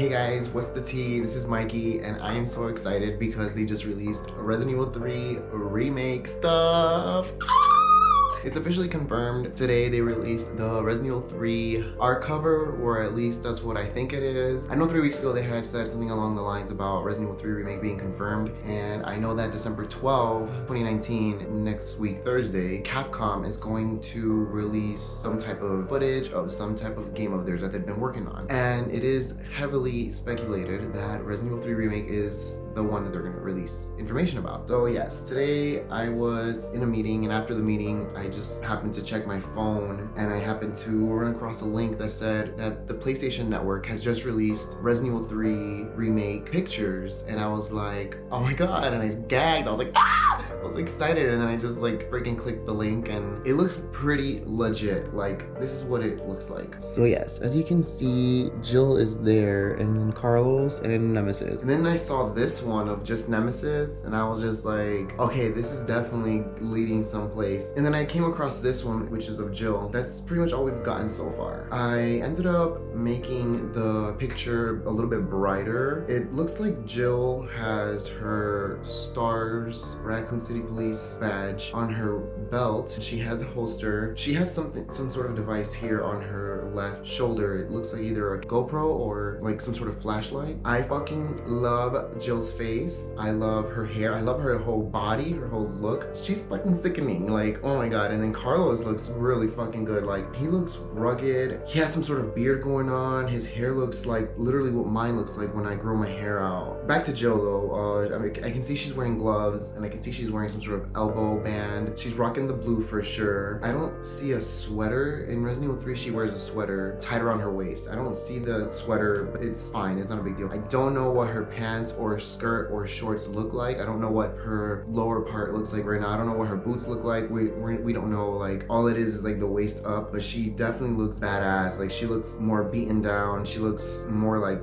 Hey guys, what's the tea? This is Mikey, and I am so excited because they just released Resident Evil 3 remake stuff. It's officially confirmed. Today they released the Resident Evil 3 art cover, or at least that's what I think it is. I know 3 weeks ago they had said something along the lines about Resident Evil 3 remake being confirmed, and I know that December 12, 2019, next week, Thursday, Capcom is going to release some type of footage of some type of game of theirs that they've been working on. And it is heavily speculated that Resident Evil 3 remake is the one that they're going to release information about. So yes, today I was in a meeting, and after the meeting I just happened to check my phone and I happened to run across a link that said that the PlayStation Network has just released Resident Evil 3 remake pictures, and I was like, oh my god, and I gagged. I was like, ah! I was excited, and then I just like freaking clicked the link, and it looks pretty legit. Like, this is what it looks like. So yes, as you can see, Jill is there, and then Carlos and Nemesis. And then I saw this one of just Nemesis, and I was just like, okay, this is definitely leading someplace. And then I came across this one, which is of Jill. That's pretty much all we've gotten so far. I ended up making the picture a little bbit brighter. It looks like Jill has her STARS Raccoon City Police badge on her belt. She has a holster. She has some sort of device here on her left shoulder. It looks like either a GoPro or like some sort of flashlight. I fucking love Jill's face. I love her hair. I love her whole body, her whole look. She's fucking sickening. Like, oh my god. And then Carlos looks really fucking good. Like, he looks rugged. He has some sort of beard going on. His hair looks like literally what mine looks like when I grow my hair out. Back to Jill though. I mean, I can see she's wearing gloves, and I can see she's wearing some sort of elbow band. She's rocking the blue for sure. I don't see a sweater. In Resident Evil 3, she wears a sweater tied around her waist. I don't see the sweater, but it's fine. It's not a big deal. I don't know what her pants or skirt or shorts look like. I don't know what her lower part looks like right now. I don't know what her boots look like. We don't know. Like, all it is like the waist up, but she definitely looks badass. Like, she looks more beaten down. She looks more like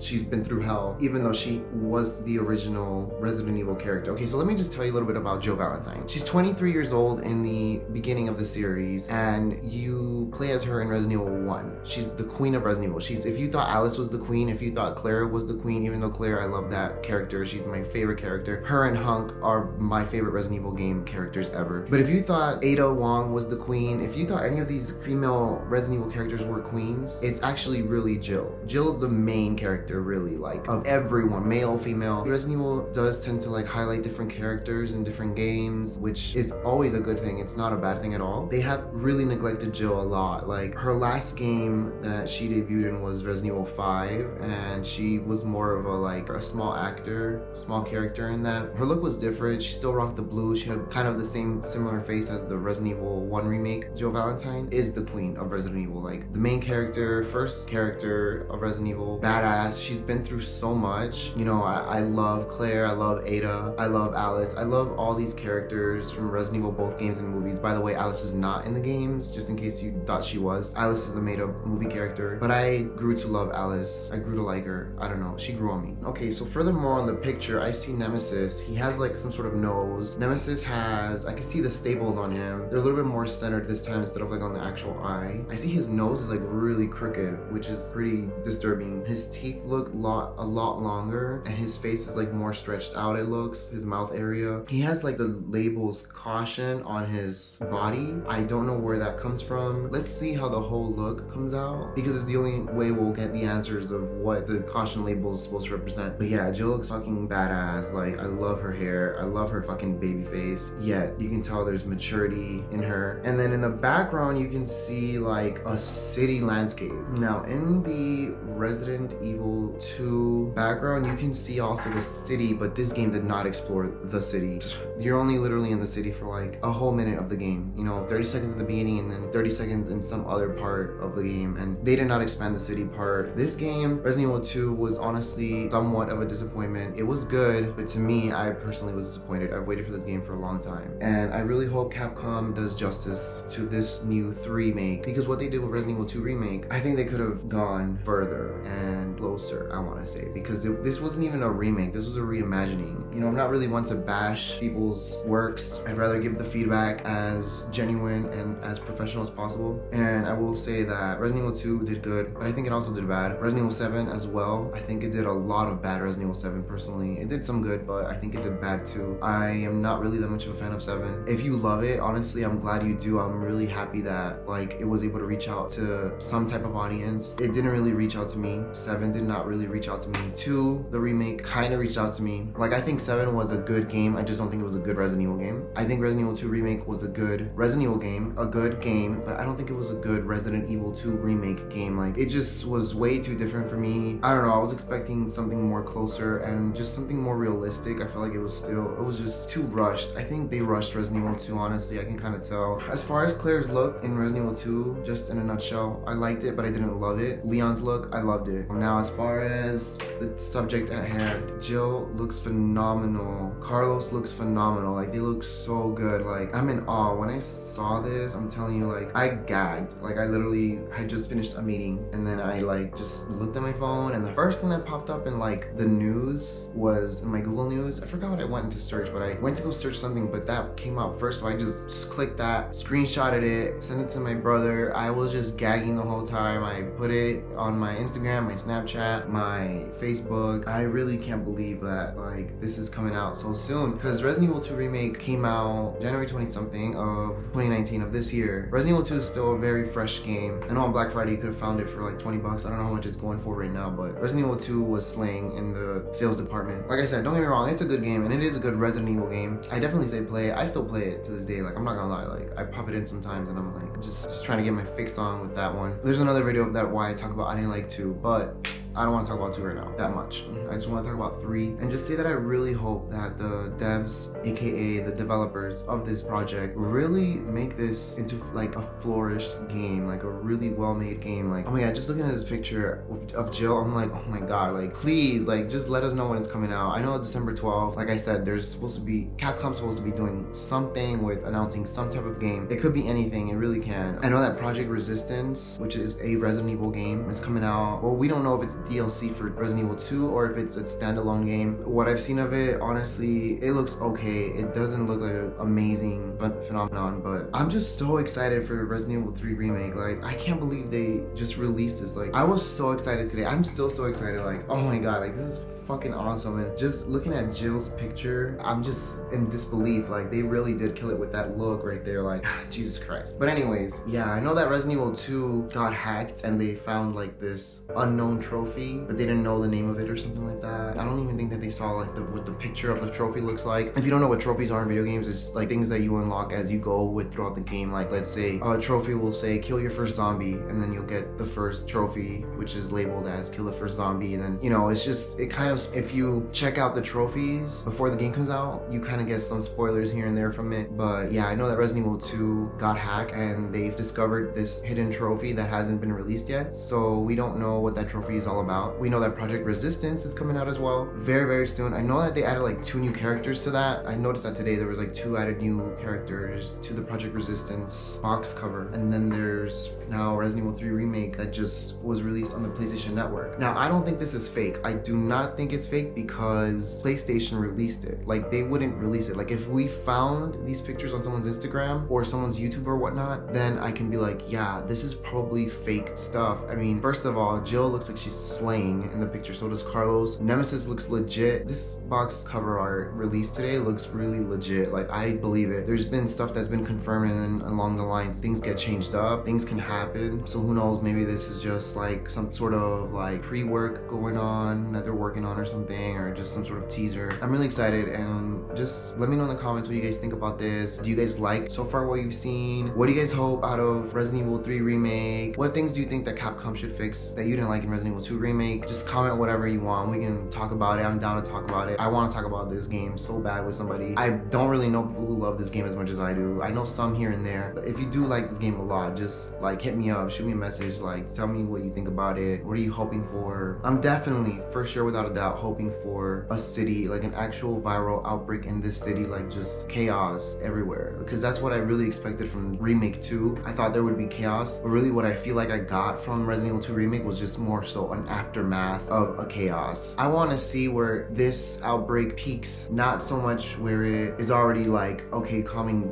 she's been through hell, even though she was the original Resident Evil character. Okay, so let me just tell you a little bit about Jill Valentine. She's 23 years old in the beginning of the series, and you play as her in Resident Evil 1. She's the queen of Resident Evil. If you thought Alice was the queen, if you thought Claire was the queen, even though Claire, I love that character, she's my favorite character. Her and Hunk are my favorite Resident Evil game characters ever. But if you thought Ada Wong was the queen, if you thought any of these female Resident Evil characters were queens, it's actually really Jill. Jill's the main character, really, like, of everyone, male, female. Resident Evil does tend to like highlight different characters in different games, which is always a good thing. It's not a bad thing at all. They have really neglected Jill a lot. Like, her last game that she debuted in was Resident Evil 5, and she was more of a small actor, small character in that. Her look was different. She still rocked the blue. She had kind of the same similar face as the Resident Evil 1 remake. Jill Valentine is the queen of Resident Evil, like the main character, first character of Resident Evil. Badass. She's been through so much. You know, I love Claire, I love Ada, I love Alice. I love all these characters from Resident Evil, both games and movies. By the way, Alice is not in the games, just in case you thought she was. Alice is a made-up movie character, but I grew to love Alice. I grew to like her. I don't know, she grew on me. Okay, so furthermore on the picture, I see Nemesis. He has like some sort of nose. Nemesis has, I can see the staples on him. They're a little bit more centered this time instead of like on the actual eye. I see his nose is like really crooked, which is pretty disturbing. His teeth look a lot longer, and his face is like more stretched out, it looks, his mouth area. He has like the labels caution on his body. I don't know where that comes from. Let's see how the whole look comes out, because it's the only way we'll get the answers of what the caution label is supposed to represent. But yeah, Jill looks fucking badass. Like, I love her hair. I love her fucking baby face. Yet you can tell there's maturity in her. And then in the background, you can see like a city landscape. Now in the Resident Evil 2 background, you can see also the city, but this game did not explore the city. You're only literally in the city for like a whole minute of the game. You know, 30 seconds at the beginning and then 30 seconds in some other part of the game, and they did not expand the city part. This game, Resident Evil 2, was honestly somewhat of a disappointment. It was good, but to me, I personally was disappointed. I've waited for this game for a long time, and I really hope Capcom does justice to this new 3 remake, because what they did with Resident Evil 2 remake, I think they could have gone further and closer, I want to say, because this wasn't even a remake. This was a reimagining. You know, I'm not really one to bash people's works. I'd rather give the feedback as genuine and as professional as possible, and I will say say that Resident Evil 2 did good, but I think it also did bad. Resident Evil 7 as well. I think it did a lot of bad. Resident Evil 7 personally. It did some good, but I think it did bad too. I am not really that much of a fan of 7. If you love it, honestly, I'm glad you do. I'm really happy that like it was able to reach out to some type of audience. It didn't really reach out to me. 7 did not really reach out to me. 2, the remake, kind of reached out to me. Like, I think 7 was a good game. I just don't think it was a good Resident Evil game. I think Resident Evil 2 remake was a good Resident Evil game, a good game, but I don't think it was a good Resident Evil 2 remake game. Like, it just was way too different for me. I don't know, I was expecting something more closer and just something more realistic. I feel like it was just too rushed. I think they rushed Resident Evil 2, honestly. I can kind of tell. As far as Claire's look in Resident Evil 2, just in a nutshell, I liked it, but I didn't love it. Leon's look, I loved it. Now, as far as the subject at hand, Jill looks phenomenal. Carlos looks phenomenal. Like, they look so good. Like, I'm in awe. When I saw this, I'm telling you, like, I gagged. Like, I literally had just finished a meeting, and then I like just looked at my phone, and the first thing that popped up in like the news was in my Google News. I forgot what I went to search, but I went to go search something, but that came up first, so I just clicked that, screenshotted it, sent it to my brother. I was just gagging the whole time. I put it on my Instagram, my Snapchat, my Facebook. I really can't believe that like this is coming out so soon, because Resident Evil 2 remake came out January 20 something of 2019 of this year. Resident Evil 2 is still a very fresh game. I know on Black Friday you could have found it for like 20 bucks. I don't know how much it's going for right now, but Resident Evil 2 was slaying in the sales department. Like I said, don't get me wrong, it's a good game, and it is a good Resident Evil game. I definitely say play it. I still play it to this day. Like, I'm not gonna lie, like I pop it in sometimes and I'm like just trying to get my fix on with that one. There's another video of that why I talk about I didn't like 2, but I don't want to talk about 2 right now that much. I just want to talk about 3 and just say that I really hope that the devs, aka the developers of this project, really make this into like a flourished game, like a really well-made game. Like, oh my god, just looking at this picture of Jill, I'm like, oh my god, like please, like just let us know when it's coming out. I know it's December 12th. Like I said, there's supposed to be, Capcom's supposed to be doing something with announcing some type of game. It could be anything, it really can. I know that Project Resistance, which is a Resident Evil game, is coming out. Well, we don't know if it's DLC for Resident Evil 2 or if it's a standalone game. What I've seen of it, honestly, it looks okay. It doesn't look like an amazing phenomenon, but I'm just so excited for Resident Evil 3 remake. Like, I can't believe they just released this. Like, I was so excited today. I'm still so excited. Like, oh my god, like this is fucking awesome. And just looking at Jill's picture, I'm just in disbelief. Like, they really did kill it with that look right there. Like, Jesus Christ. But anyways, yeah, I know that Resident Evil 2 got hacked and they found like this unknown trophy, but they didn't know the name of it or something like that. I don't even think that they saw like what the picture of the trophy looks like. If you don't know what trophies are in video games, it's like things that you unlock as you go with throughout the game. Like, let's say a trophy will say kill your first zombie, and then you'll get the first trophy, which is labeled as kill the first zombie. And then, you know, it's just, it kind of, if you check out the trophies before the game comes out, you kind of get some spoilers here and there from it. But yeah, I know that Resident Evil 2 got hacked and they've discovered this hidden trophy that hasn't been released yet, so we don't know what that trophy is all about. We know that Project Resistance is coming out as well very, very soon. I know that they added like 2 new characters to that. I noticed that today there was like 2 added new characters to the Project Resistance box cover. And then there's now Resident Evil 3 remake that just was released on the PlayStation Network. Now, I don't think this is fake. I do not think it's fake because PlayStation released it. Like, they wouldn't release it. Like, if we found these pictures on someone's Instagram or someone's YouTube or whatnot, then I can be like, yeah, this is probably fake stuff. I mean, first of all, Jill looks like she's slaying in the picture. So does Carlos. Nemesis looks legit. This box cover art released today looks really legit. Like, I believe it. There's been stuff that's been confirmed, and then along the lines, things get changed up. Things can happen. So who knows? Maybe this is just like some sort of like pre-work going on that they're working on or something, or just some sort of teaser. I'm really excited, and just let me know in the comments what you guys think about this. Do you guys like so far what you've seen? What do you guys hope out of Resident Evil 3 remake? What things do you think that Capcom should fix that you didn't like in Resident Evil 2 remake? Just comment whatever you want. We can talk about it. I'm down to talk about it. I want to talk about this game so bad with somebody. I don't really know people who love this game as much as I do. I know some here and there, but if you do like this game a lot, just like hit me up, shoot me a message, like tell me what you think about it. What are you hoping for? I'm definitely, for sure, without a doubt, out hoping for a city, like an actual viral outbreak in this city, like just chaos everywhere, because that's what I really expected from Remake 2. I thought there would be chaos, but really what I feel like I got from Resident Evil 2 Remake was just more so an aftermath of a chaos. I want to see where this outbreak peaks, not so much where it is already like, okay,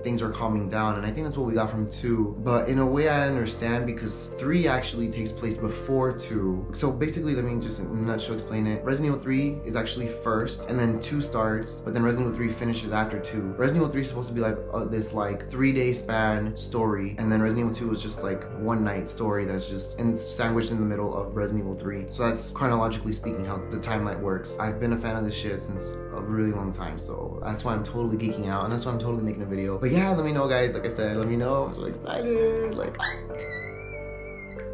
things are calming down, and I think that's what we got from 2. But in a way I understand, because 3 actually takes place before 2. So basically, let me just in a nutshell explain it. Resident Evil 3 is actually first, and then 2 starts, but then Resident Evil 3 finishes after 2. Resident Evil 3 is supposed to be like this like 3-day span story, and then Resident Evil 2 is just like one night story that's just sandwiched in the middle of Resident Evil 3. So that's chronologically speaking how the timeline works. I've been a fan of this shit since a really long time, so that's why I'm totally geeking out, and that's why I'm totally making a video. But yeah, let me know, guys. Like I said, let me know. I'm so excited. Like,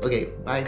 okay, bye.